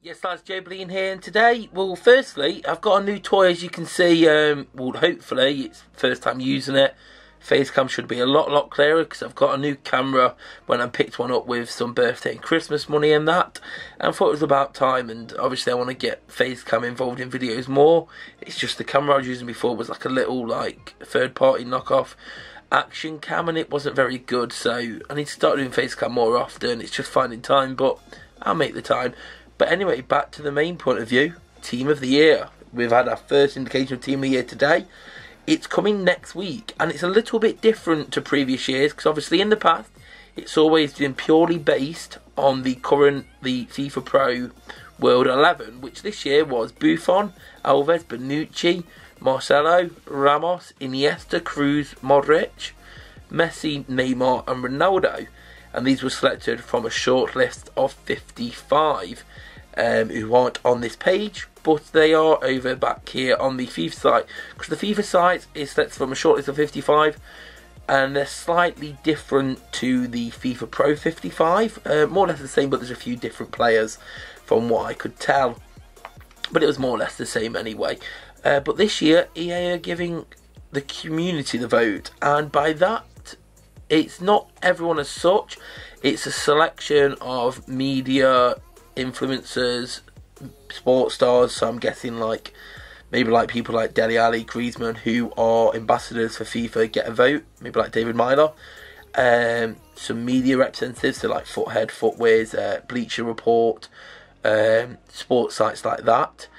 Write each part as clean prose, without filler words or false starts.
Yes, that's JOEBILINE here, and today, well, firstly, I've got a new toy, as you can see. Well, hopefully, it's first time using it. Facecam should be a lot clearer, because I've got a new camera when I picked one up with some birthday and Christmas money and that. And I thought it was about time, and obviously I want to get Facecam involved in videos more. It's just the camera I was using before was like a little, like, third-party knockoff action cam, and it wasn't very good, so I need to start doing Facecam more often. It's just finding time, but I'll make the time. But anyway, back to the main point of view, Team of the Year. We've had our first indication of Team of the Year today. It's coming next week, and it's a little bit different to previous years, because obviously in the past, it's always been purely based on the FIFA Pro World 11, which this year was Buffon, Alves, Bonucci, Marcelo, Ramos, Iniesta, Cruz, Modric, Messi, Neymar and Ronaldo. And these were selected from a short list of 55. Who aren't on this page, but they are over back here on the FIFA site, because the FIFA site is selected from a shortlist of 55, and they're slightly different to the FIFA Pro 55, more or less the same, but there's a few different players from what I could tell, but it was more or less the same anyway. But this year EA are giving the community the vote, and by that it's not everyone as such, it's a selection of media, influencers, sports stars, so I'm guessing like maybe like people like Dele Alli, Griezmann, who are ambassadors for FIFA, get a vote, maybe like David Miller. Some media representatives, so like Foothead, Footwiz, Bleacher Report, sports sites like that,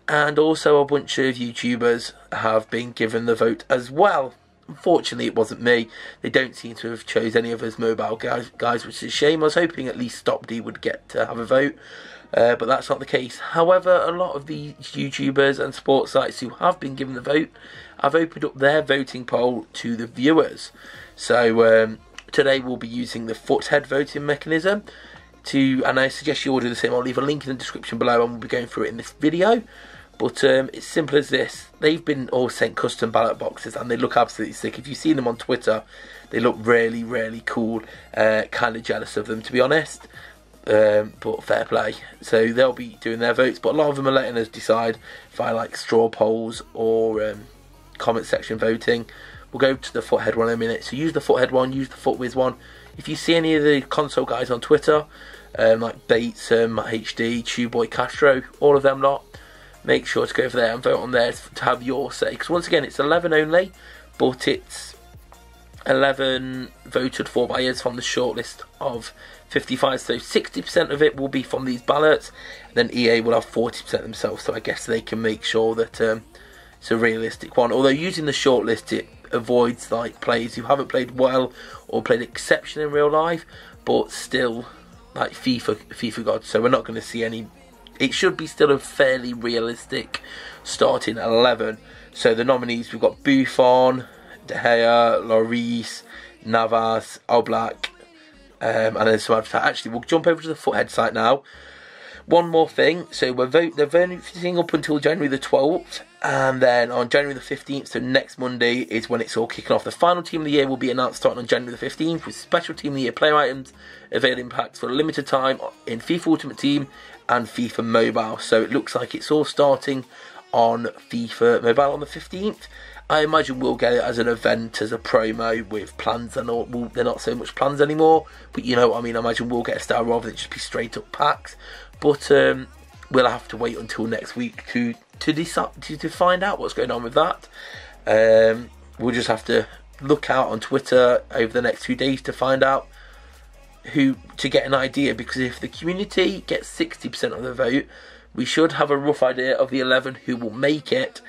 and also a bunch of YouTubers have been given the vote as well. Unfortunately, it wasn't me. They don't seem to have chose any of us mobile guys, which is a shame. I was hoping at least Stop D would get to have a vote, but that's not the case. However, a lot of the YouTubers and sports sites who have been given the vote have opened up their voting poll to the viewers. So today we'll be using the Foothead voting mechanism, and I suggest you all do the same. I'll leave a link in the description below, and we'll be going through it in this video. But it's simple as this. They've been all sent custom ballot boxes, and they look absolutely sick. If you've seen them on Twitter, they look really cool. Kind of jealous of them, to be honest. But fair play. So they'll be doing their votes, but a lot of them are letting us decide via like straw polls or comment section voting. We'll go to the Foothead one in a minute. So use the Foothead one, use the Footwiz one. If you see any of the console guys on Twitter, like Bates, HD, Chewboy Castro, all of them lot, make sure to go over there and vote on there to have your say. Because once again, it's 11 only, but it's 11 voted for by us from the shortlist of 55. So 60% of it will be from these ballots, and then EA will have 40% themselves. So I guess they can make sure that it's a realistic one. Although using the shortlist, it avoids like players who haven't played well or played exception in real life, but still like FIFA gods. So we're not going to see any. It should be still a fairly realistic starting 11. So the nominees, we've got Buffon, De Gea, Lloris, Navas, Oblak, and then some others. Actually, we'll jump over to the Foothead site now. One more thing, so they're voting up until January the 12th, and then on January the 15th, so next Monday, is when it's all kicking off. The final Team of the Year will be announced starting on January the 15th, with special Team of the Year player items availing packs for a limited time in FIFA Ultimate Team and FIFA Mobile. So it looks like it's all starting on FIFA Mobile on the 15th. I imagine we'll get it as an event, as a promo with plans, and all. Well, they're not so much plans anymore, but you know what I mean. I imagine we'll get a star rather than just be straight up packs. But we'll have to wait until next week to decide to find out what's going on with that. We'll just have to look out on Twitter over the next 2 days to find out who, to get an idea, because if the community gets 60% of the vote, we should have a rough idea of the 11 who will make it.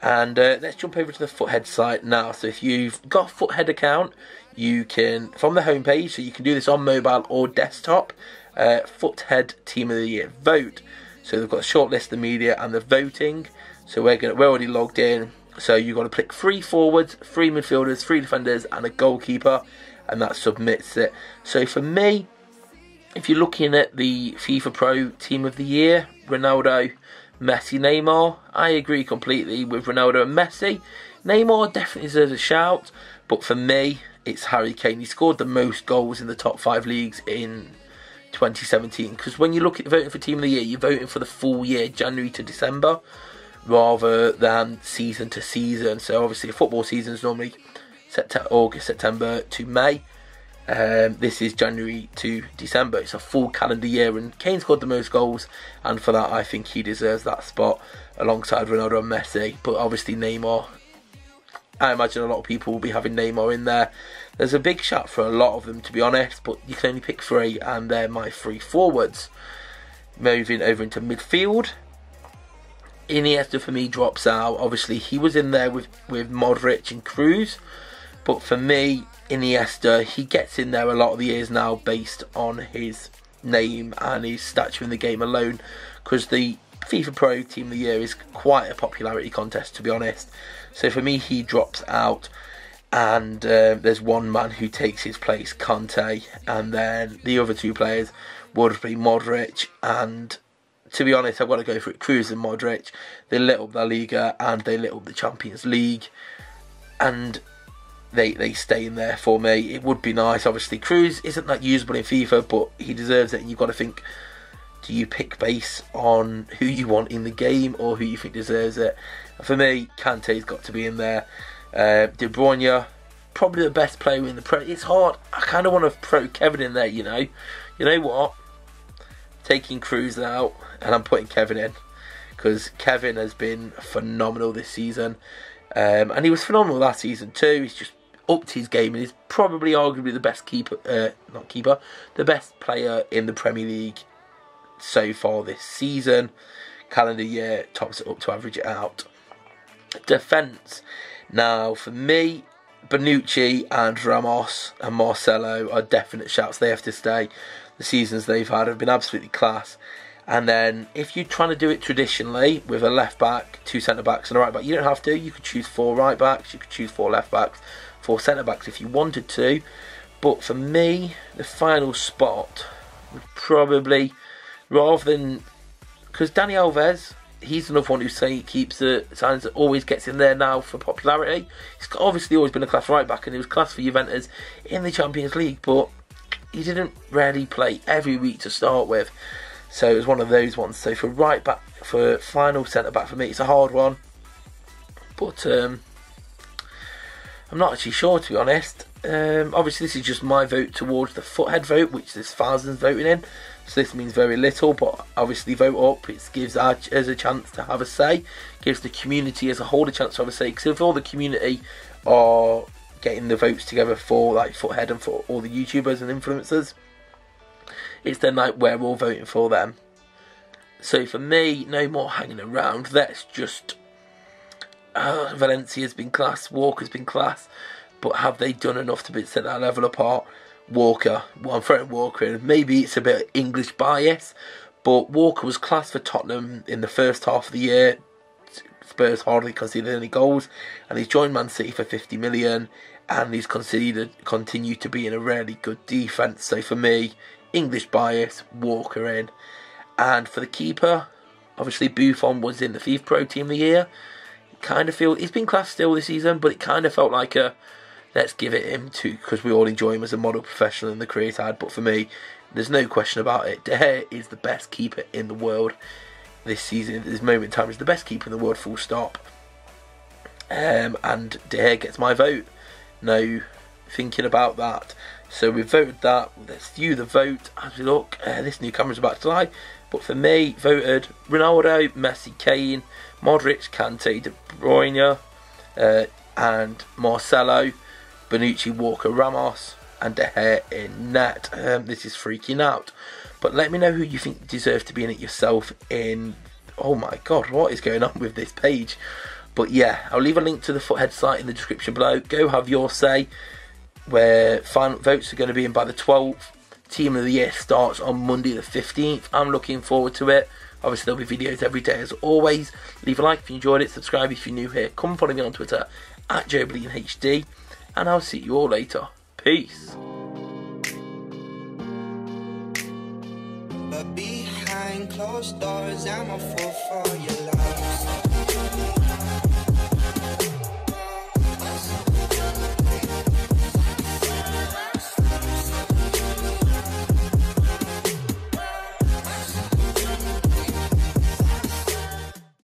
And let's jump over to the Foothead site now. So if you've got a Foothead account, you can, from the homepage, so you can do this on mobile or desktop, Foothead Team of the Year vote. So they've got a short list of the media and the voting. So we're already logged in. So you've got to pick 3 forwards, 3 midfielders, 3 defenders, and a goalkeeper, and that submits it. So for me, if you're looking at the FIFA Pro Team of the Year, Ronaldo, Messi, Neymar, I agree completely with Ronaldo and Messi. Neymar definitely deserves a shout, but for me, it's Harry Kane. He scored the most goals in the top 5 leagues in 2017, because when you look at voting for Team of the Year, you're voting for the full year, January to December, rather than season to season. So obviously a football season is normally August, September to May. This is January to December. It's a full calendar year, and Kane scored the most goals, and for that I think he deserves that spot alongside Ronaldo and Messi. But obviously Neymar, I imagine a lot of people will be having Neymar in there. There's a big shout for a lot of them, to be honest, but you can only pick 3, and they're my 3 forwards. Moving over into midfield, Iniesta for me drops out. Obviously he was in there with Modric and Cruz, but for me, Iniesta, he gets in there a lot of the years now based on his name and his stature in the game alone, because the FIFA Pro Team of the Year is quite a popularity contest, to be honest. So for me, he drops out, and there's one man who takes his place, Conte, and then the other 2 players would be Modric, and to be honest, I've got to go for it, Cruz and Modric. They lit up La Liga and they lit up the Champions League, and they stay in there for me. It would be nice, obviously Cruz isn't that usable in FIFA, but he deserves it, and you've got to think, do you pick based on who you want in the game or who you think deserves it? And for me, Kante's got to be in there. De Bruyne, probably the best player in the Pro. It's hard. I kind of want to throw Kevin in there, you know. You know what? Taking Cruz out, and I'm putting Kevin in, because Kevin has been phenomenal this season. And he was phenomenal last season too. He's just upped his game, and he's probably arguably the best the best player in the Premier League so far this season. Calendar year tops it up to average it out. Defence. Now for me, Bonucci and Ramos and Marcelo are definite shouts. They have to stay. The seasons they've had have been absolutely class. And then if you're trying to do it traditionally with a left back, 2 centre backs and a right back, you don't have to. You could choose 4 right backs, you could choose 4 left backs, 4 centre backs if you wanted to. But for me, the final spot would probably, rather than, because Dani Alves, he's another one who keeps the signs that always gets in there now for popularity. He's obviously always been a class right back, and he was class for Juventus in the Champions League, but he didn't really play every week to start with. So it was one of those ones. So for right back, for final centre back for me, it's a hard one. But I'm not actually sure, to be honest. Obviously this is just my vote towards the foothead vote, which there's thousands voting in. So this means very little, but obviously vote up. It gives us a chance to have a say. Gives the community as a whole a chance to have a say. Because if all the community are getting the votes together for like foothead and for all the YouTubers and influencers, it's then like we're all voting for them. So for me, no more hanging around. Let's just Valencia's been class, Walker's been class, but have they done enough to set that level apart? Walker, well, I'm throwing Walker in. Maybe it's a bit of English bias, but Walker was class for Tottenham in the first half of the year. Spurs hardly conceded any goals, and he's joined Man City for 50 million, and he's continued to be in a really good defence. So for me, English bias, Walker in. And for the keeper, obviously Buffon was in the FIFA Pro Team of the Year. Kind of feel he's been class still this season, but it kind of felt like a let's give it him to, because we all enjoy him as a model professional and the career he's had. But for me, there's no question about it. De Gea is the best keeper in the world this season. At this moment in time, he's the best keeper in the world, full stop. And De Gea gets my vote. No thinking about that. So we've voted that. Let's view the vote as we look. This new camera's about to lie. But for me, voted Ronaldo, Messi, Kane, Modric, Kante, De Bruyne, and Marcelo, Bonucci, Walker, Ramos, and De Gea in net. This is freaking out. But let me know who you think deserves to be in it yourself in... Oh my god, what is going on with this page? But yeah, I'll leave a link to the Foothead site in the description below. Go have your say, where final votes are going to be in by the 12th. Team of the Year starts on Monday the 15th. I'm looking forward to it. Obviously there'll be videos every day as always. Leave a like if you enjoyed it, subscribe if you're new here. Come follow me on Twitter at joebilineHD, and I'll see you all later. Peace. But behind closed doors, I'm a fool for your love.